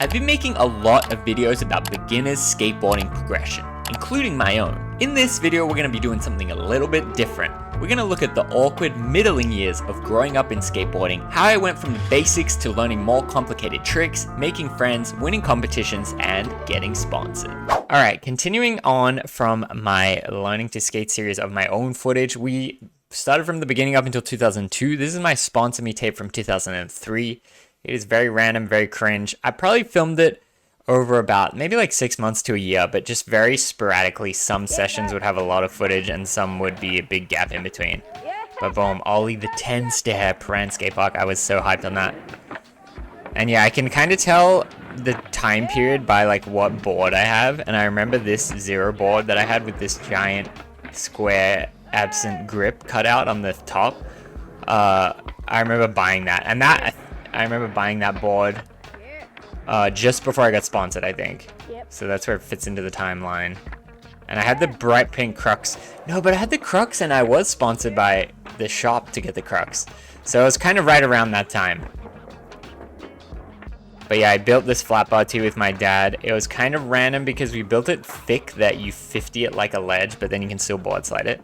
I've been making a lot of videos about beginners skateboarding progression, including my own. In this video, we're going to be doing something a little bit different. We're going to look at the awkward middling years of growing up in skateboarding, how I went from the basics to learning more complicated tricks, making friends, winning competitions, and getting sponsored. Alright, continuing on from my learning to skate series of my own footage, we started from the beginning up until 2002. This is my sponsor me tape from 2003. It is very random, very cringe. I probably filmed it over about maybe like 6 months to a year, but just very sporadically. Some sessions would have a lot of footage and some would be a big gap in between. But boom, Ollie the 10 stair Paran skate park. I was so hyped on that. And yeah, I can kind of tell the time period by like what board I have. And I remember this zero board that I had with this giant square absent grip cut out on the top. I remember buying that. And I remember buying that board just before I got sponsored, I think. So that's where it fits into the timeline. And I had the bright pink Crux. No, but I had the Crux and I was sponsored by the shop to get the Crux. So it was kind of right around that time. But yeah, I built this flat bar too with my dad. It was kind of random because we built it thick that you 50 it like a ledge, but then you can still board slide it.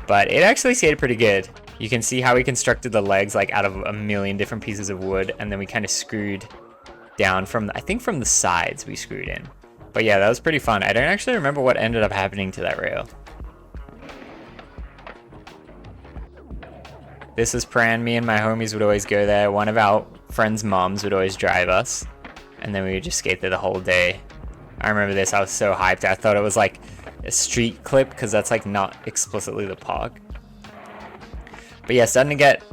But it actually skated pretty good. You can see how we constructed the legs like out of a million different pieces of wood, and then we kind of screwed down from, I think from the sides we screwed in. But yeah, that was pretty fun. I don't actually remember what ended up happening to that rail. This is Pran. Me and my homies would always go there. One of our friends' moms would always drive us, and then we would just skate there the whole day. I remember this. I was so hyped. I thought it was like a street clip because that's like not explicitly the park. But yeah, starting to get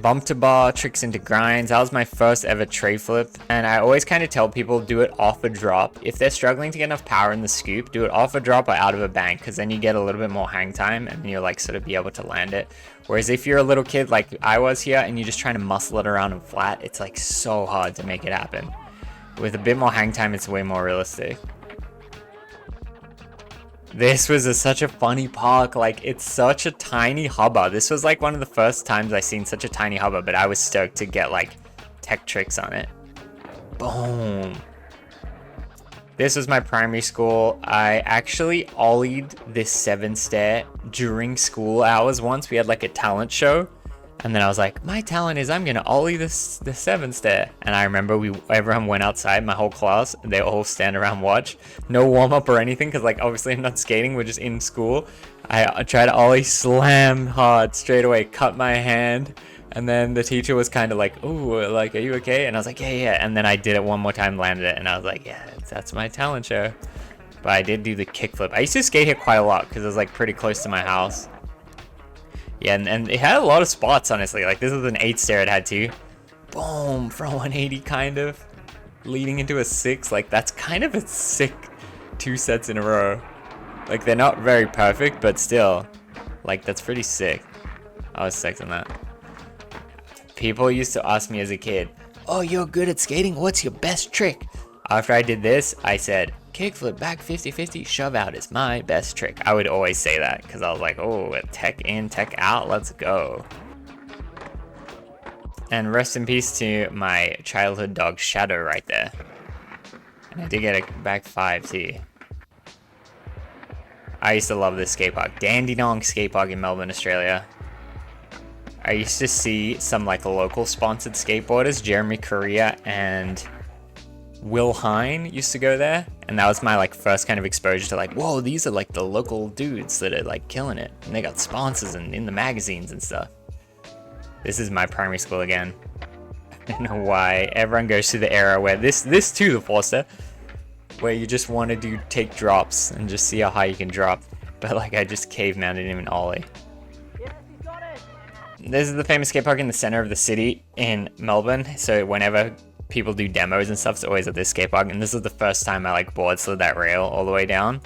bump to bar, tricks into grinds. That was my first ever tray flip. And I always kind of tell people do it off a drop. If they're struggling to get enough power in the scoop, do it off a drop or out of a bank, because then you get a little bit more hang time and you'll like sort of be able to land it. Whereas if you're a little kid like I was here and you're just trying to muscle it around and flat, it's like so hard to make it happen. With a bit more hang time, it's way more realistic. This was such a funny park. Like, it's such a tiny hubba. This was like one of the first times I seen such a tiny hubba, but I was stoked to get like tech tricks on it. Boom. This was my primary school. I actually ollied this 7 stair during school hours once. We had like a talent show. And then I was like, my talent is I'm gonna ollie the 7 stair. And I remember everyone went outside, my whole class, and they all stand around watch. No warm up or anything, because like obviously I'm not skating, we're just in school. I tried to ollie, slam hard straight away, cut my hand. And then the teacher was kind of like, ooh, like, are you okay? And I was like, yeah. And then I did it one more time, landed it, and I was like, yeah, that's my talent show. But I did do the kickflip. I used to skate here quite a lot because it was like pretty close to my house. Yeah, and it had a lot of spots, honestly. Like, this is an 8 stair it had too. Boom, from 180 kind of. Leading into a 6. Like, that's kind of a sick 2 sets in a row. Like, they're not very perfect, but still. Like, that's pretty sick. I was sick on that. People used to ask me as a kid, oh, you're good at skating? What's your best trick? After I did this, I said, kickflip back 50-50 shove out is my best trick. I would always say that because I was like, oh, tech in, tech out, let's go. And rest in peace to my childhood dog Shadow right there. And I did get a back 5 too. I used to love this skate park. Dandenong skate park in Melbourne, Australia. I used to see some like local sponsored skateboarders, Jeremy Correa and Will Hine used to go there, and that was my like first kind of exposure to like, whoa, these are like the local dudes that are like killing it, and they got sponsors and in the magazines and stuff. This is my primary school again. I don't know why everyone goes through the era where this too, the Forster, where you just want to take drops and just see how high you can drop, but like I just caveman didn't even ollie. This is the famous skate park in the center of the city in Melbourne, so whenever people do demos and stuff, it's always at this skate park, and this is the first time I like board slid that rail all the way down.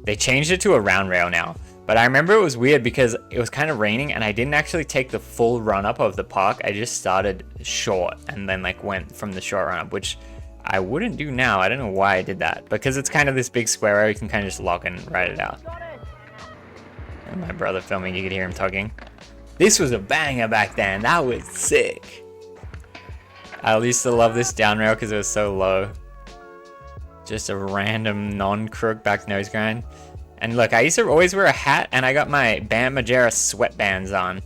They changed it to a round rail now, but I remember it was weird because it was kind of raining and I didn't actually take the full run up of the park. I just started short and then like went from the short run up, which I wouldn't do now. I don't know why I did that, because it's kind of this big square where you can kind of just lock and ride it out. And my brother filming, you could hear him talking. This was a banger back then. That was sick. I used to love this down rail because it was so low. Just a random non-crook back nose grind. And look, I used to always wear a hat, and I got my Bam Margera sweatbands on.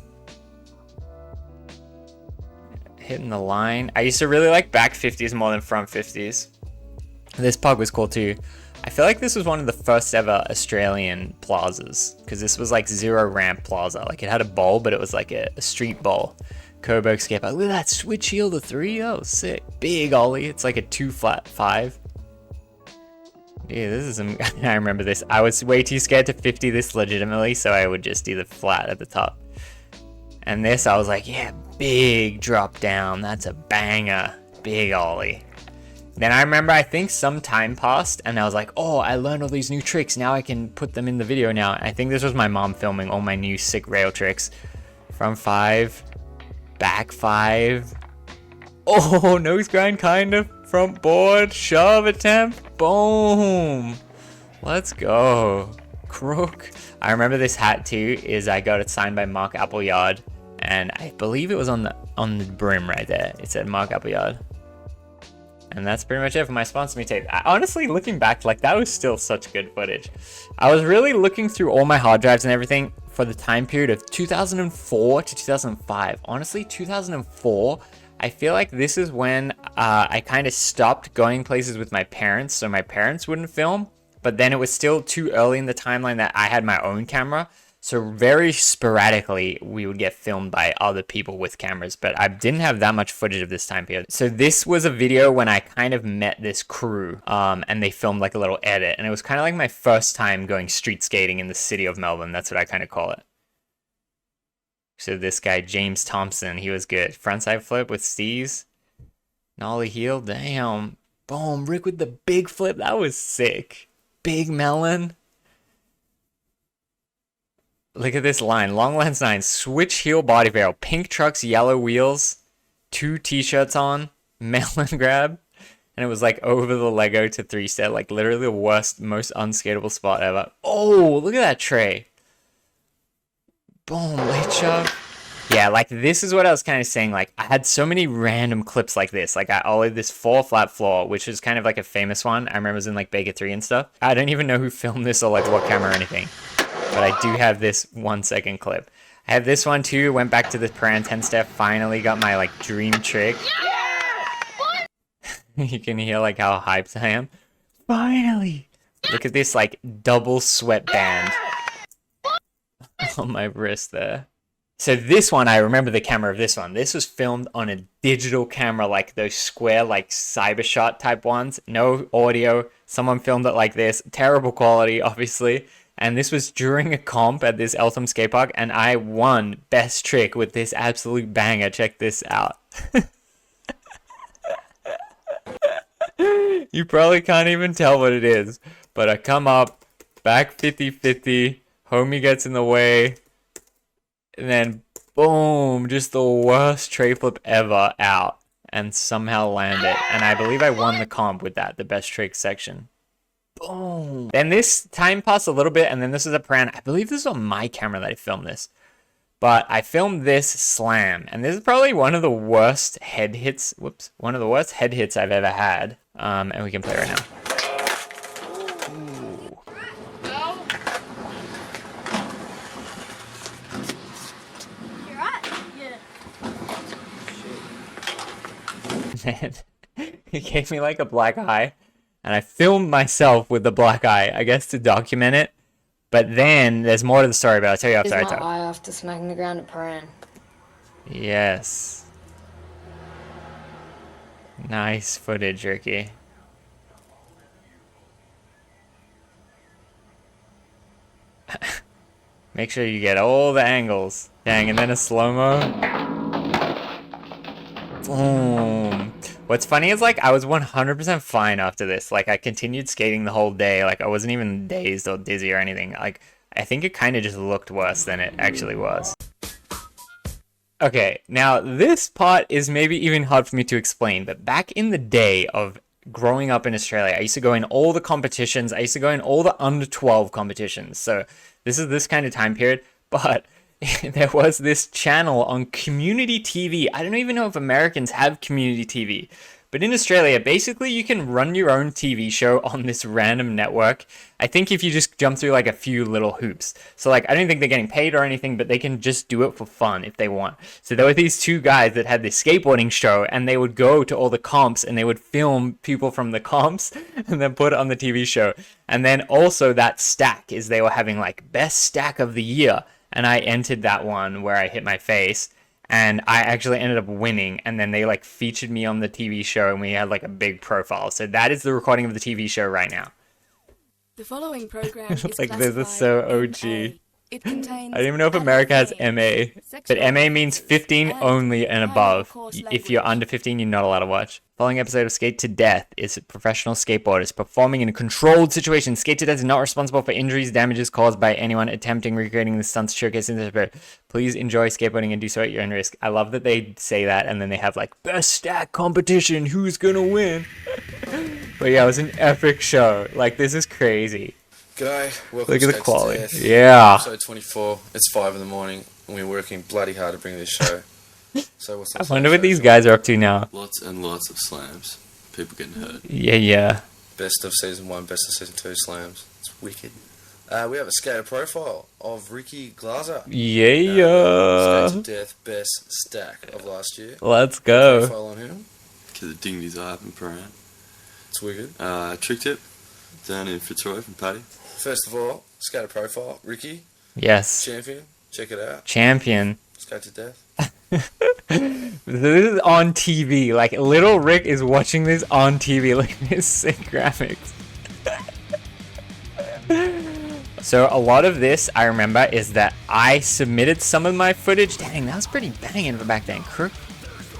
Hitting the line. I used to really like back 50s more than front 50s. This pug was cool too. I feel like this was one of the first ever Australian plazas, because this was like zero ramp plaza. Like it had a bowl, but it was like a street bowl. Coburg skate park. Look at that switch heel to 3. Oh, sick. Big ollie. It's like a 2 flat 5. Yeah, this is some. I remember this. I was way too scared to 50 this legitimately, so I would just do the flat at the top. And this, I was like, yeah, big drop down. That's a banger. Big ollie. Then I remember, I think some time passed, and I was like, oh, I learned all these new tricks. Now I can put them in the video now. I think this was my mom filming all my new sick rail tricks. Front 5, back 5. Oh, nose grind kind of. Front board, shove attempt. Boom. Let's go. Crook. I remember this hat too, is I got it signed by Mark Appleyard, and I believe it was on the brim right there. It said Mark Appleyard. And that's pretty much it for my Sponsor Me tape. Honestly, looking back, like that was still such good footage. I was really looking through all my hard drives and everything for the time period of 2004 to 2005. Honestly, 2004, I feel like this is when I kind of stopped going places with my parents, so my parents wouldn't film. But then it was still too early in the timeline that I had my own camera. So very sporadically, we would get filmed by other people with cameras, but I didn't have that much footage of this time period. So this was a video when I kind of met this crew, and they filmed like a little edit, and it was kind of like my first time going street skating in the city of Melbourne. That's what I kind of call it. So this guy, James Thompson, he was good. Frontside flip with Steez. Nollie heel, damn. Boom, Rick with the big flip, that was sick. Big melon. Look at this line. Long lens 9. Switch heel body barrel. Pink trucks, yellow wheels. 2 t-shirts on. Melon grab. And it was like over the Lego to 3-step. Like literally the worst, most unskateable spot ever. Oh, look at that tray. Boom. Late shove. Yeah, like this is what I was kind of saying. Like I had so many random clips like this. Like I ollied this 4 flat floor, which is kind of like a famous one. I remember it was in like Baker 3 and stuff. I don't even know who filmed this or like what camera or anything. But I do have this 1-second clip. I have this one too. Went back to the Paran 10-step. Finally got my like dream trick. Yeah! You can hear like how hyped I am. Finally! Look at this like double sweatband on my wrist there. So this one, I remember the camera of this one. This was filmed on a digital camera, like those square, like Cybershot type ones. No audio. Someone filmed it like this. Terrible quality, obviously. And this was during a comp at this Eltham skate park, and I won best trick with this absolute banger. Check this out. You probably can't even tell what it is, but I come up, back 50-50, homie gets in the way, and then boom, just the worst tray flip ever out, and somehow land it. And I believe I won the comp with that, the best trick section. Boom. Then this time passed a little bit, and then this is a Paran. I believe this is on my camera that I filmed this. But I filmed this slam, and this is probably one of the worst head hits. Whoops. One of the worst head hits I've ever had. And we can play right now. Ooh. You're right. Yeah. Man, he gave me like a black eye. And I filmed myself with the black eye, I guess to document it. But then there's more to the story, but I'll tell you after I talk. My eye after smacking the ground at Paran. Yes. Nice footage, Ricky. Make sure you get all the angles. Dang, and then a slow-mo. Boom. What's funny is like I was 100% fine after this. Like I continued skating the whole day. Like I wasn't even dazed or dizzy or anything. Like I think it kind of just looked worse than it actually was. Okay, now this part is maybe even hard for me to explain, but back in the day of growing up in Australia, I used to go in all the competitions. I used to go in all the under 12 competitions. So this is this kind of time period, but there was this channel on community TV. I don't even know if Americans have community TV, But in Australia, basically you can run your own TV show on this random network. I think if you just jump through like a few little hoops. So like, I don't think they're getting paid or anything, but they can just do it for fun if they want. So there were these two guys that had this skateboarding show, and they would go to all the comps and they would film people from the comps and then put it on the TV show. And then also that stack is they were having like best stack of the year. And I entered that one where I hit my face. And I actually ended up winning, and then they like featured me on the TV show, and we had like a big profile. So that is the recording of the TV show right now. The following program is Like this is so OG. It contains I don't even know if America has MA, but MA means 15 only and above. If you're under 15, you're not allowed to watch. Following episode of Skate to Death is professional skateboarders performing in a controlled situation. Skate to Death is not responsible for injuries, damages caused by anyone attempting recreating the stunts showcased in this episode. Please enjoy skateboarding and do so at your own risk. I love that they say that, and then they have like best stack competition. Who's gonna win? But yeah, it was an epic show. Like, this is crazy. G'day, welcome Look to at the Skate to quality. Death. Yeah. Episode 24. It's 5 in the morning, and we're working bloody hard to bring this show. So what's I wonder what these guys are up to now. Lots and lots of slams. People getting hurt. Yeah. Best of season 1, best of season 2 slams. It's wicked. We have a skater profile of Ricky Glaser. Yeah. Skate to Death, best stack of last year. Let's go. Profile on him. Because the dignity's eye up and proud. It's wicked. Trick tip. Down in Fitzroy from Paddy. First of all, skater profile, Ricky, Yes. champion. Check it out. Champion. Skate to Death. This is on TV. Like, little Rick is watching this on TV. Look at his sick graphics. So a lot of this, I remember, is that I submitted some of my footage. Dang, that was pretty banging for back then. Crook.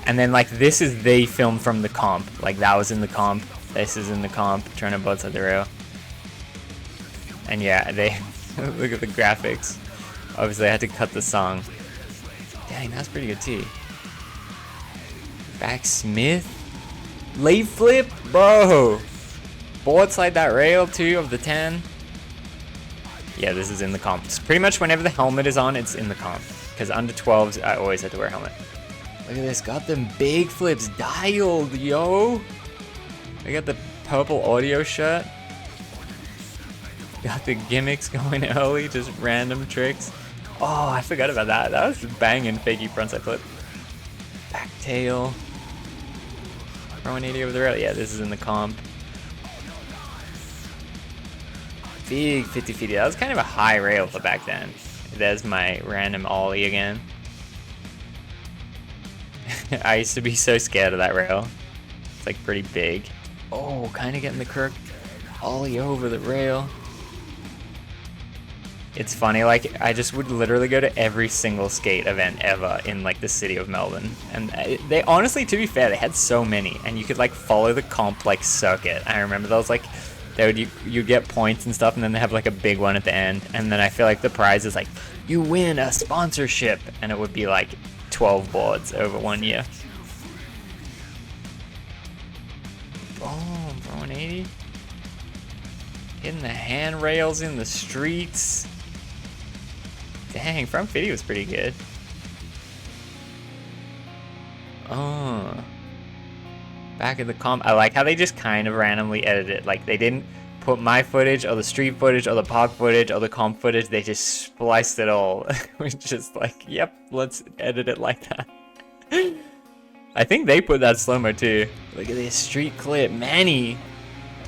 And then, like, this is they filmed from the comp. Like, that was in the comp. This is in the comp. Trying to boats at the rail. And yeah, they... look at the graphics. Obviously, I had to cut the song. Dang, that's pretty good too. Back Smith. Late flip? Bro! Board slide that rail too of the 10. Yeah, this is in the comp. It's pretty much whenever the helmet is on, it's in the comp. Because under 12s, I always had to wear a helmet. Look at this. Got them big flips dialed, yo! I got the purple audio shirt. Got the gimmicks going early, just random tricks. Oh, I forgot about that. That was banging fakey frontside flip. Back tail. Throw 180 over the rail. Yeah, this is in the comp. Big 50-50. That was kind of a high rail for back then. There's my random ollie again. I used to be so scared of that rail. It's like pretty big. Oh, kind of getting the crook. Ollie over the rail. It's funny, like, I just would literally go to every single skate event ever in, like, the city of Melbourne. And they, honestly, to be fair, they had so many. And you could, like, follow the comp, like, circuit. I remember those, like, you'd get points and stuff, and then they have, like, a big one at the end. And then I feel like the prize is, like, you win a sponsorship. And it would be, like, 12 boards over 1 year. Boom, for 180. Hitting the handrails in the streets. Dang, front 50 was pretty good. Oh. Back in the comp. I like how they just kind of randomly edited it. Like, they didn't put my footage or the street footage or the park footage or the comp footage. They just spliced it all. Which just like, yep, let's edit it like that. I think they put that slow-mo too. Look at this street clip. Manny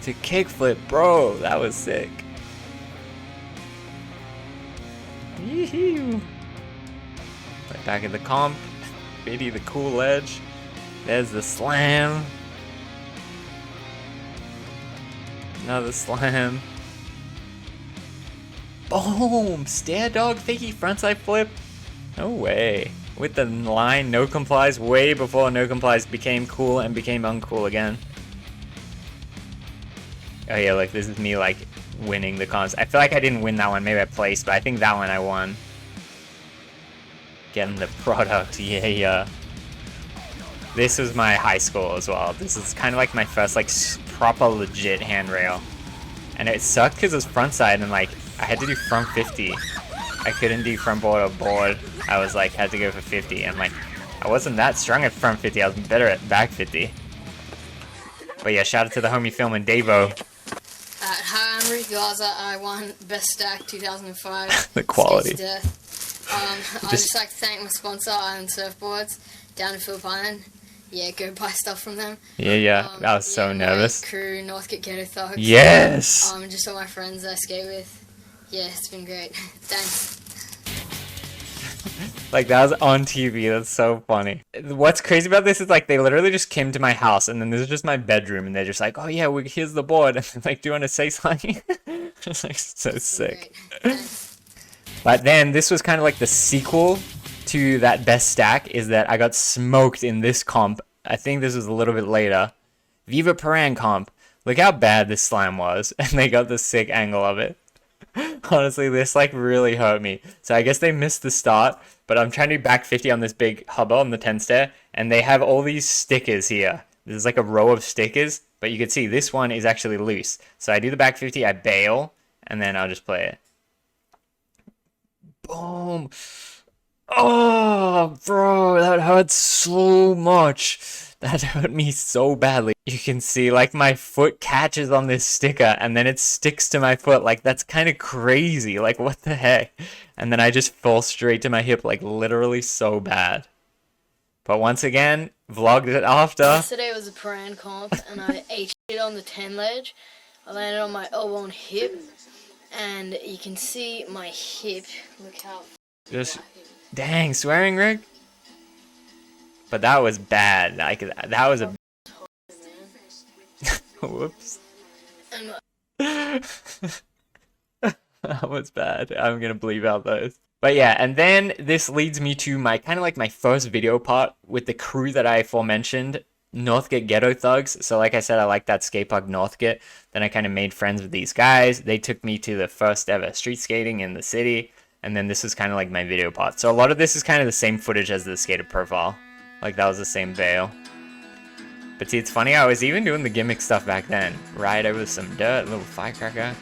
to kickflip. Bro, that was sick. Yee-hoo. Right back at the comp. Biddy the cool edge. There's the slam. Another slam. Boom! Stair dog fakey frontside flip. No way. With the line no complies way before no complies became cool and became uncool again. Oh yeah, like this is me like winning the comps. I feel like I didn't win that one. Maybe I placed, but I think that one I won. Getting the product, yeah. This was my high school as well. This is kind of like my first like proper legit handrail. And it sucked because it was front side and like I had to do front 50. I couldn't do front board or board. I was like had to go for 50 and like I wasn't that strong at front 50. I was better at back 50. But yeah, shout out to the homie filming, Davo. Hi, I'm Ricky Glaser. I won Best Stack 2005. The quality. Skates to Death. I'd just like to thank my sponsor, Island Surfboards, down in Phillip Island. Yeah, go buy stuff from them. Yeah. I was so nervous. My crew, Northgate Ghetto Thugs. Yes! Just all my friends I skate with. Yeah, it's been great. Thanks. Like, that was on TV. That's so funny. What's crazy about this is, like, they literally just came to my house, and then this is just my bedroom, and they're just like, oh, yeah, here's the board. And like, do you want to say something? It's like, so sick. But then, this was kind of like the sequel to that best stack, is that I got smoked in this comp. I think this was a little bit later. Viva Paran comp. Look how bad this slam was, and they got the sick angle of it. Honestly, this like really hurt me. So I guess they missed the start, but I'm trying to do back 50 on this big hubba on the 10 stair, and they have all these stickers here. There's like a row of stickers, but you can see this one is actually loose. So I do the back 50, I bail, and then I'll just play it. Boom. Oh, bro, that hurt so much. That hurt me so badly. You can see like my foot catches on this sticker and then it sticks to my foot. Like, that's kind of crazy. Like, what the heck? And then I just fall straight to my hip, like literally so bad. But once again, vlogged it after. Yesterday was a Paran comp and I ate shit on the 10 ledge. I landed on my elbow and hip, and you can see my hip. Look how. Just dang, swearing, Rick. But that was bad. Like, that was a. Whoops. That was bad. I'm gonna bleep out those. But yeah, and then this leads me to my kind of like my first video part with the crew that I aforementioned, Northgate Ghetto Thugs. So like I said, I like that skate park Northgate. Then I kind of made friends with these guys. They took me to the first ever street skating in the city. And then this is kind of like my video part. So a lot of this is kind of the same footage as the skater profile. Like, that was the same veil. But see, it's funny, I was even doing the gimmick stuff back then. Ride over some dirt, little firecracker.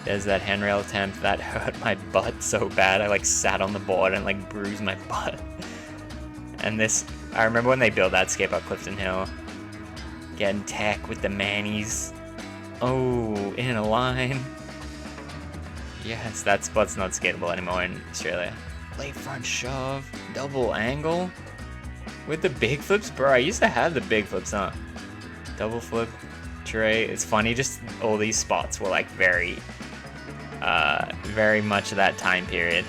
There's that handrail attempt. That hurt my butt so bad. I like sat on the board and like bruised my butt. And this, I remember when they built that skate park Clifton Hill. Getting tech with the mannies. Oh, in a line. Yes, that spot's not skatable anymore in Australia. Late front shove, double angle. With the big flips, bro, I used to have the big flips, huh? Double flip, tray. It's funny, just all these spots were like very much that time period.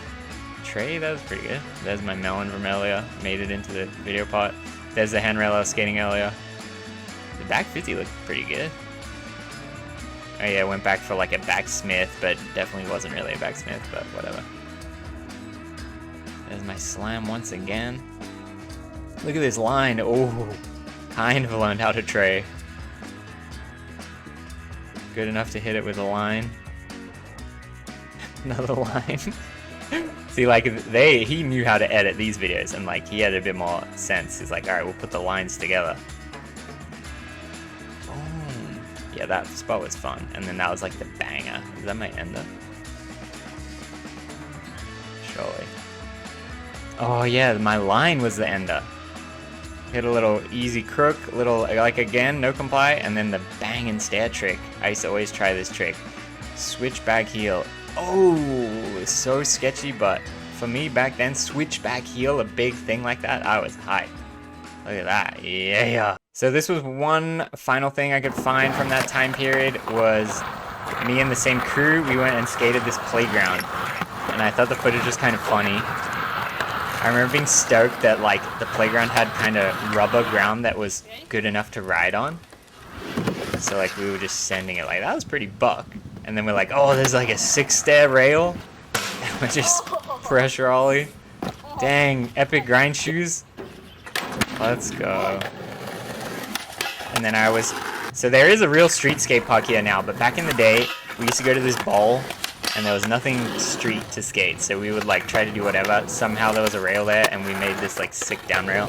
Tray, that was pretty good. There's my melon from earlier. Made it into the video part. There's the handrail I was skating earlier. The back 50 looked pretty good. Oh yeah, I went back for like a backsmith, but definitely wasn't really a backsmith, but whatever. There's my slam once again. Look at this line. Oh, kind of learned how to tray. Good enough to hit it with a line. Another line. See, like, he knew how to edit these videos, and like, he had a bit more sense. He's like, alright, we'll put the lines together. Boom. Yeah, that spot was fun. And then that was like the banger. Is that my ender? Surely. Oh yeah, my line was the ender. Hit a little easy crook, little, like, again, no comply, and then the bang and stare trick. I used to always try this trick. Switch back heel. Oh, it's so sketchy, but for me back then, switch back heel, a big thing like that, I was hyped. Look at that, yeah. So this was one final thing I could find from that time period, was me and the same crew, we went and skated this playground. And I thought the footage was kind of funny. I remember being stoked that like the playground had kind of rubber ground that was good enough to ride on. So like we were just sending it, like that was pretty buck. And then we're like, oh, there's like a 6-stair rail. And we're just pressure ollie. Dang, epic grind shoes. Let's go. And then so there is a real street skate park here now, but back in the day, we used to go to this bowl and there was nothing street to skate, so we would like try to do whatever. Somehow there was a rail there, and we made this like sick down rail.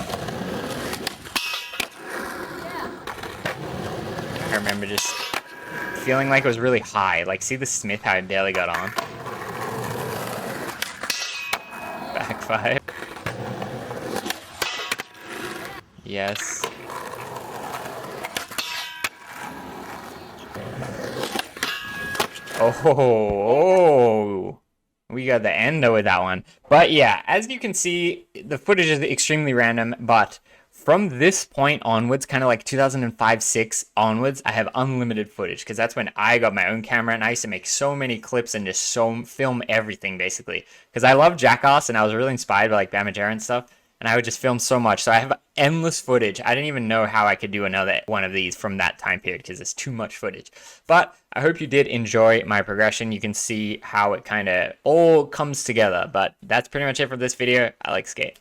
I remember just feeling like it was really high. Like, see the Smith, how I barely got on. Back five. Oh, we got the endo with that one. But yeah, as you can see, the footage is extremely random, but from this point onwards, kind of like 2005-6 onwards, I have unlimited footage because that's when I got my own camera and I used to make so many clips and just film everything basically. Because I love Jackass and I was really inspired by like Bam Margera and stuff, and I would just film so much. So I have endless footage. I didn't even know how I could do another one of these from that time period because it's too much footage. But I hope you did enjoy my progression. You can see how it kind of all comes together. But that's pretty much it for this video. I like skate.